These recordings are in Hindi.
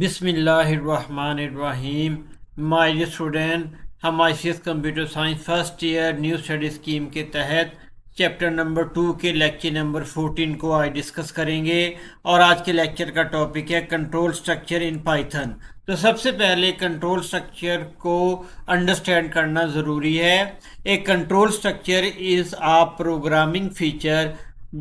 बिस्मिल्लाहिर्रहमानिर्रहीम। माय डियर स्टूडेंट, हम ICS computer science first year new study scheme के तहत चैप्टर नंबर 2 के लेक्चर नंबर 14 को आज डिस्कस करेंगे। और आज के लेक्चर का टॉपिक है कंट्रोल स्ट्रक्चर इन पाइथन। तो सबसे पहले कंट्रोल स्ट्रक्चर को अंडरस्टैंड करना ज़रूरी है। एक control structure is a programming feature.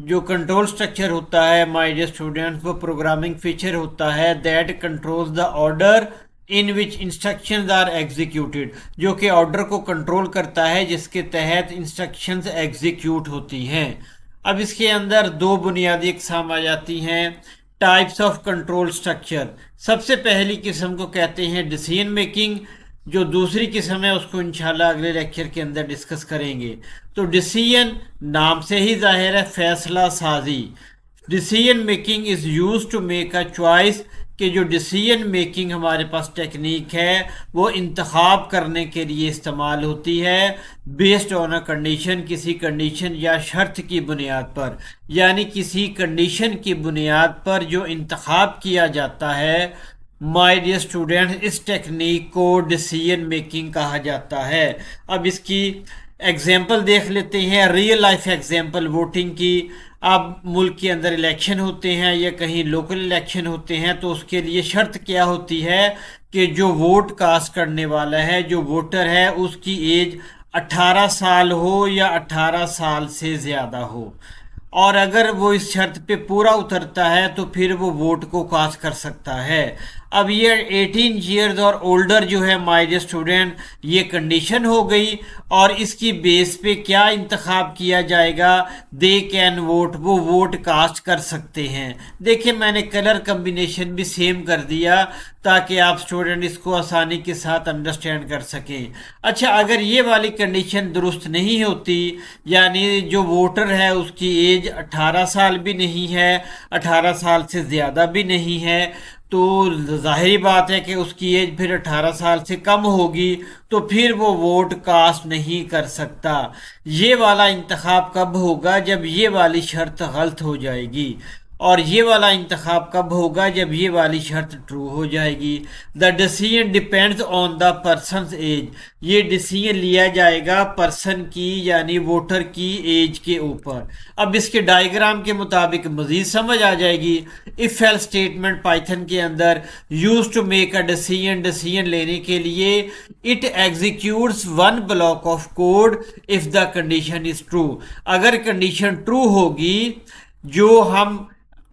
जो कंट्रोल स्ट्रक्चर होता है माय डियर स्टूडेंट्स, वो प्रोग्रामिंग फीचर होता है that controls the order in which instructions are executed, जो कि ऑर्डर को कंट्रोल करता है जिसके तहत इंस्ट्रक्शंस एग्जीक्यूट होती हैं। अब इसके अंदर दो बुनियादी अक़साम आ जाती हैं टाइप्स ऑफ कंट्रोल स्ट्रक्चर। सबसे पहली किस्म को कहते हैं डिसीजन मेकिंग, जो दूसरी किस्म है उसको इंशाल्लाह अगले लेक्चर के अंदर डिस्कस करेंगे। तो डिसीजन नाम से ही जाहिर है फैसला साजी। Decision making is use to make a choice, कि जो डिसीजन मेकिंग हमारे पास टेक्निक है वो इंतखाब करने के लिए इस्तेमाल होती है बेस्ड ऑन अ कंडीशन, किसी कंडीशन या शर्त की बुनियाद पर। यानी किसी कंडीशन की बुनियाद पर जो इंतखाब किया जाता है माय डियर स्टूडेंट, इस टेक्निक को डिसीजन मेकिंग कहा जाता है। अब इसकी एग्जांपल देख लेते हैं, रियल लाइफ एग्जांपल वोटिंग की। अब मुल्क के अंदर इलेक्शन होते हैं या कहीं लोकल इलेक्शन होते हैं, तो उसके लिए शर्त क्या होती है कि जो वोट कास्ट करने वाला है, जो वोटर है, उसकी एज 18 साल हो या 18 साल से ज़्यादा हो। और अगर वो इस शर्त पे पूरा उतरता है तो फिर वो वोट को कास्ट कर सकता है। अब ये 18 ईयर्स और ओल्डर जो है माय डियर स्टूडेंट, ये कंडीशन हो गई। और इसकी बेस पे क्या इंतखाब किया जाएगा, दे कैन वोट, वो वोट कास्ट कर सकते हैं। देखिए मैंने कलर कम्बिनेशन भी सेम कर दिया ताकि आप स्टूडेंट इसको आसानी के साथ अंडरस्टैंड कर सकें। अच्छा, अगर ये वाली कंडीशन दुरुस्त नहीं होती, यानी जो वोटर है उसकी एज 18 साल भी नहीं है, 18 साल से ज़्यादा भी नहीं है, तो ज़ाहिरी बात है कि उसकी एज फिर 18 साल से कम होगी, तो फिर वो वोट कास्ट नहीं कर सकता। ये वाला इंतखाब कब होगा, जब ये वाली शर्त गलत हो जाएगी। और ये वाला इंतखाब कब होगा, जब ये वाली शर्त ट्रू हो जाएगी। The decision depends on the person's age, ये डिसीजन लिया जाएगा पर्सन की यानी वोटर की एज के ऊपर। अब इसके डायग्राम के मुताबिक मज़ीद समझ आ जाएगी। इफ एल्स स्टेटमेंट पाइथन के अंदर use to make a decision, decision लेने के लिए it executes one block of code if the condition is true. अगर कंडीशन ट्रू होगी जो हम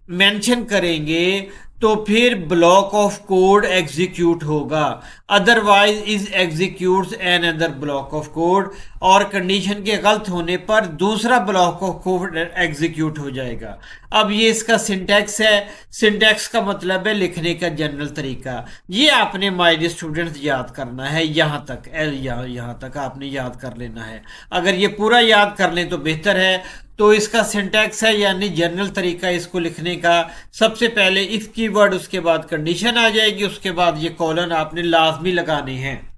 मेंशन करेंगे तो फिर ब्लॉक ऑफ कोड एग्जीक्यूट होगा, otherwise is executes another block of code. और कंडीशन के गलत होने पर दूसरा ब्लॉक ऑफ कोड एग्जीक्यूट हो जाएगा। अब ये इसका सिंटैक्स है। सिंटैक्स का मतलब है लिखने का जनरल तरीका। ये आपने माय डियर स्टूडेंट्स याद करना है, यहाँ तक यहाँ तक आपने याद कर लेना है। अगर ये पूरा याद कर लें तो बेहतर है। तो इसका सिंटैक्स है यानी जनरल तरीका इसको लिखने का। सबसे पहले इफ कीवर्ड, उसके बाद कंडीशन आ जाएगी, उसके बाद ये कॉलन आपने लाजमी लगाने हैं।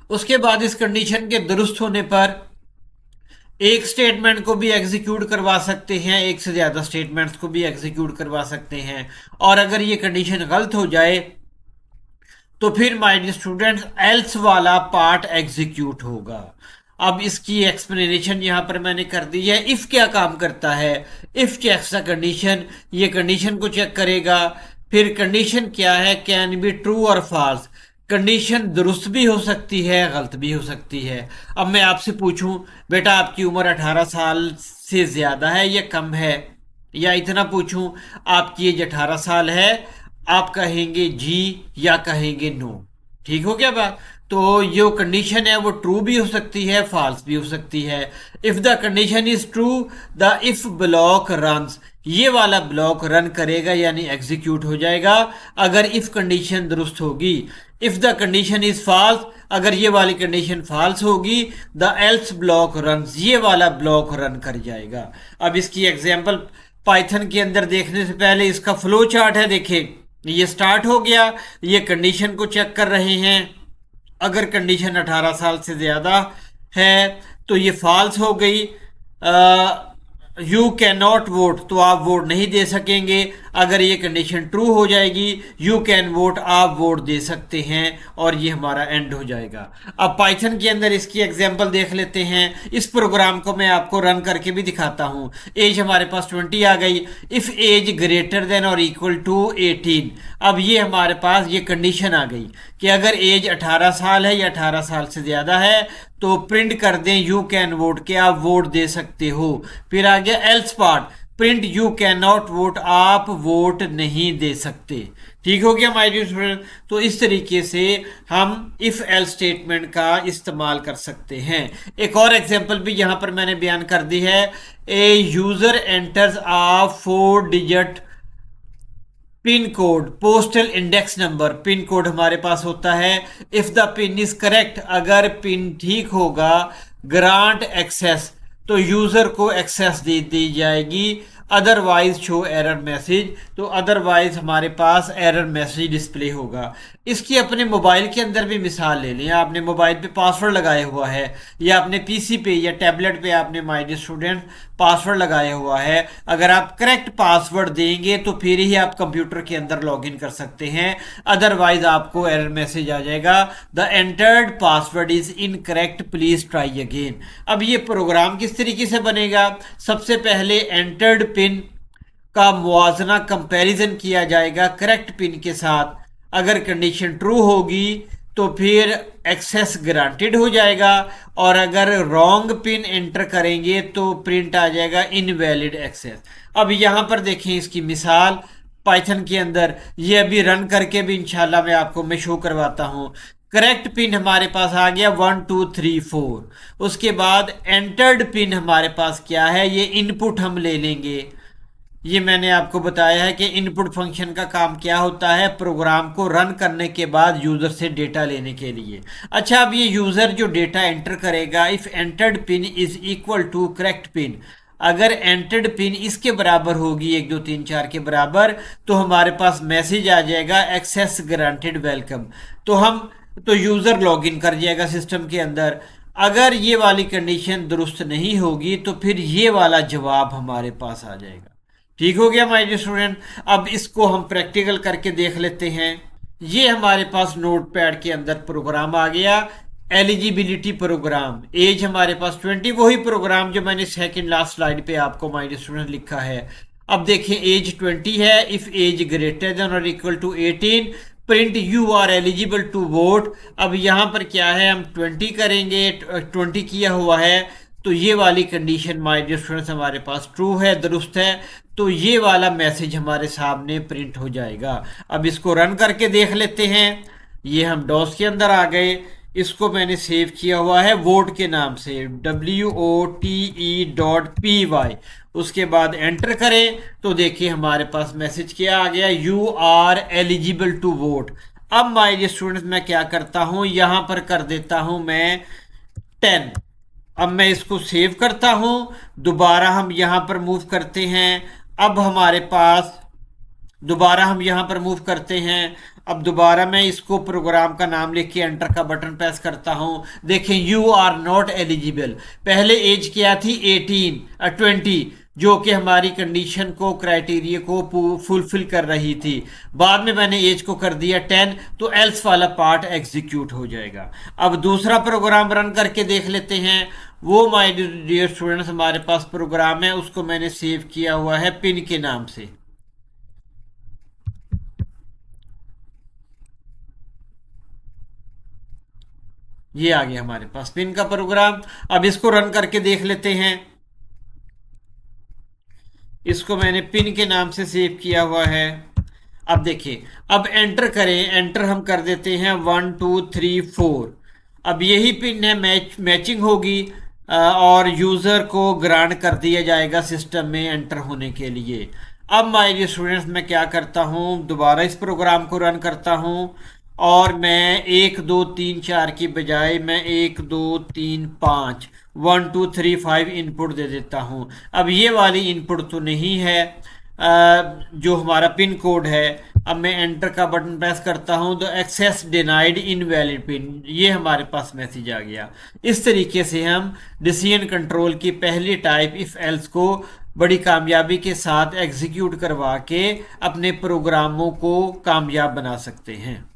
उसके बाद इस कंडीशन के दुरुस्त होने पर एक स्टेटमेंट को भी एग्जीक्यूट करवा सकते हैं, एक से ज़्यादा स्टेटमेंट्स को भी एग्जीक्यूट करवा सकते हैं। और अगर ये कंडीशन गलत हो जाए तो फिर माय डियर स्टूडेंट्स एल्स वाला पार्ट एग्जीक्यूट होगा। अब इसकी एक्सप्लेनेशन यहाँ पर मैंने कर दी है। इफ़ क्या काम करता है, इफ़ चेक्स द कंडीशन, ये कंडीशन को चेक करेगा। फिर कंडीशन क्या है, कैन बी ट्रू और फॉल्स। कंडीशन दुरुस्त भी हो सकती है, गलत भी हो सकती है। अब मैं आपसे पूछूं बेटा आपकी उम्र 18 साल से ज़्यादा है या कम है, या इतना पूछूं आपकी एज 18 साल है, आप कहेंगे जी या कहेंगे नो। ठीक हो क्या बात। तो जो कंडीशन है वो ट्रू भी हो सकती है, फॉल्स भी हो सकती है। If the condition is true the if block runs, ये वाला ब्लॉक रन करेगा यानी एग्जीक्यूट हो जाएगा अगर इफ कंडीशन दुरुस्त होगी। If the condition is false, अगर ये वाली कंडीशन फॉल्स होगी द एल्स ब्लॉक रन्स, ये वाला ब्लॉक रन कर जाएगा। अब इसकी एग्जांपल पाइथन के अंदर देखने से पहले इसका फ्लो चार्ट है। देखिए ये स्टार्ट हो गया, ये कंडीशन को चेक कर रहे हैं। अगर कंडीशन 18 साल से ज़्यादा है तो ये फॉल्स हो गई। यू कैन नॉट वोट, तो आप वोट नहीं दे सकेंगे। अगर ये कंडीशन ट्रू हो जाएगी यू कैन वोट, आप वोट दे सकते हैं और ये हमारा एंड हो जाएगा। अब पाइथन के अंदर इसकी एग्जांपल देख लेते हैं। इस प्रोग्राम को मैं आपको रन करके भी दिखाता हूं। एज हमारे पास 20 आ गई। इफ एज ग्रेटर देन और इक्वल टू 18, अब ये हमारे पास ये कंडीशन आ गई कि अगर एज 18 साल है या 18 साल से ज़्यादा है तो प्रिंट कर दें यू कैन वोट के आप वोट दे सकते हो। फिर आ गया else part, print you can not vote, आप वोट नहीं दे सकते। ठीक हो गया माय डियर स्टूडेंट। तो इस तरीके से हम इफ एल स्टेटमेंट का इस्तेमाल कर सकते हैं। एक और एग्जांपल भी यहां पर मैंने बयान कर दी है। A user enters a 4 digit pin code, postal index number, pin code हमारे पास होता है। If the pin is correct, अगर पिन ठीक होगा, ग्रांट एक्सेस, तो यूजर को एक्सेस दे दी जाएगी। अदरवाइज शो एरर मैसेज, तो अदरवाइज हमारे पास एरर मैसेज डिस्प्ले होगा। इसकी अपने मोबाइल के अंदर भी मिसाल ले लें। आपने मोबाइल पे पासवर्ड लगाया हुआ है या अपने पीसी पे या टैबलेट पे आपने माय डियर स्टूडेंट पासवर्ड लगाया हुआ है। अगर आप करेक्ट पासवर्ड देंगे तो फिर ही आप कंप्यूटर के अंदर लॉगिन कर सकते हैं, अदरवाइज आपको एरर मैसेज आ जाएगा, the entered password is incorrect, please try again. अब ये प्रोग्राम किस तरीके से बनेगा? सबसे पहले एंटर्ड पिन का मुआवजना कंपैरिजन किया जाएगा करेक्ट पिन के साथ। अगर कंडीशन ट्रू होगी तो फिर एक्सेस ग्रांटेड हो जाएगा, और अगर रॉन्ग पिन एंटर करेंगे तो प्रिंट आ जाएगा इनवैलिड एक्सेस। अब यहाँ पर देखें इसकी मिसाल पाइथन के अंदर, ये अभी रन करके भी इंशाल्लाह मैं आपको मैं शो करवाता हूँ। करेक्ट पिन हमारे पास आ गया 1 2 3 4। उसके बाद एंटर्ड पिन हमारे पास क्या है, ये इनपुट हम ले लेंगे। ये मैंने आपको बताया है कि इनपुट फंक्शन का काम क्या होता है, प्रोग्राम को रन करने के बाद यूज़र से डेटा लेने के लिए। अच्छा, अब ये यूज़र जो डेटा एंटर करेगा, if entered pin is equal to correct pin, अगर एंटर्ड पिन इसके बराबर होगी 1 2 3 4 के बराबर, तो हमारे पास मैसेज आ जाएगा एक्सेस ग्रांटेड वेलकम। तो यूज़र लॉगिन कर जाएगा सिस्टम के अंदर। अगर ये वाली कंडीशन दुरुस्त नहीं होगी तो फिर ये वाला जवाब हमारे पास आ जाएगा। ठीक हो गया माय डियर स्टूडेंट। अब इसको हम प्रैक्टिकल करके देख लेते हैं। ये हमारे पास नोटपैड के अंदर प्रोग्राम आ गया, एलिजिबिलिटी प्रोग्राम। एज हमारे पास 20, वही प्रोग्राम जो मैंने सेकंड लास्ट स्लाइड पे आपको माय डियर स्टूडेंट लिखा है। अब देखें एज 20 है। इफ एज ग्रेटर देन और equal to 18, print you are eligible to vote. अब यहाँ पर क्या है, हम 20 करेंगे, 20 किया हुआ है, तो ये वाली कंडीशन माय डियर स्टूडेंट्स हमारे पास ट्रू है, दुरुस्त है, तो ये वाला मैसेज हमारे सामने प्रिंट हो जाएगा। अब इसको रन करके देख लेते हैं। ये हम डॉस के अंदर आ गए, इसको मैंने सेव किया हुआ है वोट के नाम से, WOTE.py। उसके बाद एंटर करें तो देखिए हमारे पास मैसेज क्या आ गया, you are eligible to vote. अब माय डियर स्टूडेंट्स मैं क्या करता हूँ, यहाँ पर कर देता हूँ मैं 10। अब मैं इसको सेव करता हूँ, दोबारा हम यहाँ पर मूव करते हैं। अब हमारे पास दोबारा हम यहाँ पर मूव करते हैं। अब दोबारा मैं इसको प्रोग्राम का नाम लिख के एंटर का बटन प्रेस करता हूँ। देखें यू आर नॉट एलिजिबल। पहले एज क्या थी 20, जो कि हमारी कंडीशन को, क्राइटेरिया को फुलफिल कर रही थी। बाद में मैंने एज को कर दिया 10, तो एल्स वाला पार्ट एग्जीक्यूट हो जाएगा। अब दूसरा प्रोग्राम रन करके देख लेते हैं। वो माय डियर स्टूडेंट्स हमारे पास प्रोग्राम है, उसको मैंने सेव किया हुआ है पिन के नाम से। ये आ गया हमारे पास पिन का प्रोग्राम। अब इसको रन करके देख लेते हैं। इसको मैंने पिन के नाम से सेव किया हुआ है। अब देखिए, अब एंटर करें, एंटर हम कर देते हैं 1 2 3 4। अब यही पिन है, मैचिंग होगी और यूज़र को ग्रांट कर दिया जाएगा सिस्टम में एंटर होने के लिए। अब माय डियर स्टूडेंट्स मैं क्या करता हूँ, दोबारा इस प्रोग्राम को रन करता हूँ और मैं 1 2 3 4 की बजाय मैं 1 2 3 5 1 2 3 5 इनपुट दे देता हूँ। अब ये वाली इनपुट तो नहीं है जो हमारा पिन कोड है। अब मैं एंटर का बटन प्रेस करता हूं तो एक्सेस डिनाइड इनवैलिड पिन, ये हमारे पास मैसेज आ गया। इस तरीके से हम डिसीजन कंट्रोल की पहली टाइप इफ एल्स को बड़ी कामयाबी के साथ एग्जीक्यूट करवा के अपने प्रोग्रामों को कामयाब बना सकते हैं।